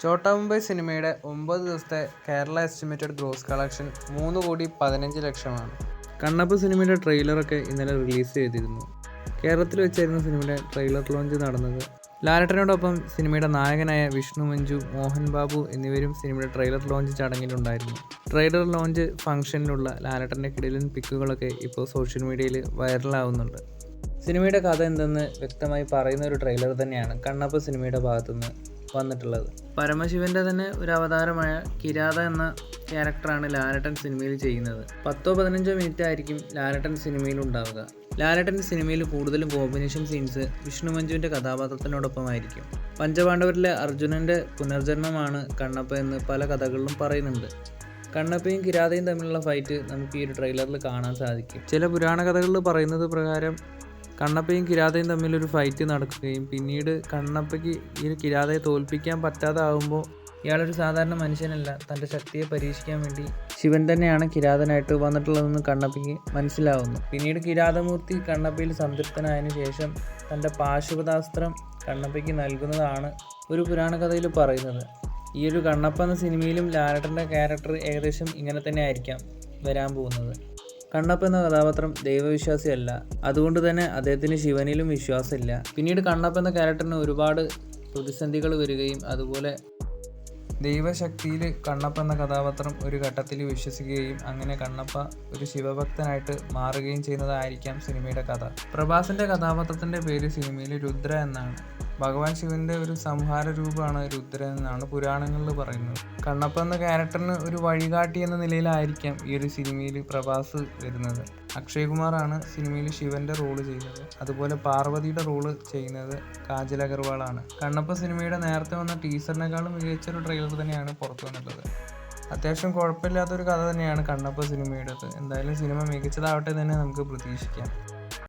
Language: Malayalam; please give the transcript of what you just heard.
ഛോട്ടാ മുംബൈ സിനിമയുടെ 9 ദിവസത്തെ Kerala estimated gross collection 3,15,00,000 Kannappa സിനിമയുടെ ട്രെയിലറൊക്കെ ഇന്നലെ റിലീസ് ചെയ്തിരുന്നു. കേരളത്തിൽ വെച്ചായിരുന്നു സിനിമയുടെ ട്രെയിലർ ലോഞ്ച് നടന്നത്. ലാലേട്ടനോടൊപ്പം സിനിമയുടെ നായകനായ വിഷ്ണു മഞ്ജു, മോഹൻ ബാബു എന്നിവരും സിനിമയുടെ ട്രെയിലർ ലോഞ്ച് ചടങ്ങിലുണ്ടായിരുന്നു. ട്രെയിലർ ലോഞ്ച് ഫംഗ്ഷനിലുള്ള ലാലേട്ടൻ്റെ കിടിലൻ പിക്കുകളൊക്കെ ഇപ്പോൾ സോഷ്യൽ മീഡിയയിൽ വൈറലാവുന്നുണ്ട്. സിനിമയുടെ കഥ എന്തെന്ന് വ്യക്തമായി പറയുന്ന ഒരു ട്രെയിലർ തന്നെയാണ് കണ്ണപ്പ സിനിമയുടെ ഭാഗത്തുനിന്ന് വന്നിട്ടുള്ളത്. പരമശിവന്റെ തന്നെ ഒരു അവതാരമായ കിരാത എന്ന ക്യാരക്ടറാണ് ലാലേട്ടൻ സിനിമയിൽ ചെയ്യുന്നത്. 10-15 മിനിറ്റ് ആയിരിക്കും ലാലേട്ടൻ സിനിമയിൽ ഉണ്ടാവുക. ലാലേട്ടൻ സിനിമയിൽ കൂടുതലും കോമ്പിനേഷൻ സീൻസ് വിഷ്ണു മഞ്ജുവിൻ്റെ കഥാപാത്രത്തിനോടൊപ്പമായിരിക്കും. പഞ്ചപാണ്ഡവരിലെ അർജുനൻ്റെ പുനർജന്മമാണ് കണ്ണപ്പ എന്ന് പല കഥകളിലും പറയുന്നുണ്ട്. കണ്ണപ്പയും കിരാതയും തമ്മിലുള്ള ഫൈറ്റ് നമുക്ക് ഈ ഒരു ട്രെയിലറിൽ കാണാൻ സാധിക്കും. ചില പുരാണ കഥകളിൽ പറയുന്നത് പ്രകാരം കണ്ണപ്പയും കിരാതയും തമ്മിലൊരു ഫൈറ്റ് നടക്കുകയും പിന്നീട് കണ്ണപ്പയ്ക്ക് ഈ കിരാതയെ തോൽപ്പിക്കാൻ പറ്റാതെ ആകുമ്പോൾ ഇയാളൊരു സാധാരണ മനുഷ്യനല്ല, തൻ്റെ ശക്തിയെ പരീക്ഷിക്കാൻ വേണ്ടി ശിവൻ തന്നെയാണ് കിരാതനായിട്ട് വന്നിട്ടുള്ളതെന്ന് കണ്ണപ്പയ്ക്ക് മനസ്സിലാവുന്നു. പിന്നീട് കിരാതമൂർത്തി കണ്ണപ്പയിൽ സംതൃപ്തനായതിനു ശേഷം തൻ്റെ പാശുപതാസ്ത്രം കണ്ണപ്പയ്ക്ക് നൽകുന്നതാണ് ഒരു പുരാണ കഥയിൽ പറയുന്നത്. ഈ ഒരു കണ്ണപ്പ എന്ന സിനിമയിലും ലാലേട്ടൻ്റെ ക്യാരക്ടർ ഏകദേശം ഇങ്ങനെ തന്നെ ആയിരിക്കാം വരാൻ പോകുന്നത്. കണ്ണപ്പ എന്ന കഥാപാത്രം ദൈവവിശ്വാസിയല്ല, അതുകൊണ്ട് തന്നെ അദ്ദേഹത്തിന് ശിവനിലും വിശ്വാസമില്ല. പിന്നീട് കണ്ണപ്പ എന്ന ക്യാരക്ടറിന് ഒരുപാട് പ്രതിസന്ധികൾ വരികയും അതുപോലെ ദൈവശക്തിയിൽ കണ്ണപ്പ എന്ന കഥാപാത്രം ഒരു ഘട്ടത്തിൽ വിശ്വസിക്കുകയും അങ്ങനെ കണ്ണപ്പ ഒരു ശിവഭക്തനായിട്ട് മാറുകയും ചെയ്യുന്നതായിരിക്കാം സിനിമയുടെ കഥ. പ്രഭാസിൻ്റെ കഥാപാത്രത്തിൻ്റെ പേര് സിനിമയിൽ രുദ്ര എന്നാണ്. ഭഗവാൻ ശിവന്റെ ഒരു സംഹാര രൂപമാണ് രുദ്രൻ എന്നാണ് പുരാണങ്ങളിൽ പറയുന്നത്. കണ്ണപ്പ എന്ന ക്യാരക്ടറിന് ഒരു വഴികാട്ടി എന്ന നിലയിലായിരിക്കാം ഈ ഒരു സിനിമയിൽ പ്രഭാസ് വരുന്നത്. അക്ഷയ് കുമാറാണ് സിനിമയിൽ ശിവന്റെ റോള് ചെയ്യുന്നത്. അതുപോലെ പാർവതിയുടെ റോള് ചെയ്യുന്നത് കാജൽ അഗർവാളാണ്. കണ്ണപ്പ സിനിമയുടെ നേരത്തെ വന്ന ടീസറിനേക്കാളും മികച്ചൊരു ട്രെയിലർ തന്നെയാണ് പുറത്തു വന്നിട്ടുള്ളത്. അത്യാവശ്യം കുഴപ്പമില്ലാത്തൊരു കഥ തന്നെയാണ് കണ്ണപ്പ സിനിമയുടേത്. എന്തായാലും സിനിമ മികച്ചതാവട്ടെ തന്നെ നമുക്ക് പ്രതീക്ഷിക്കാം.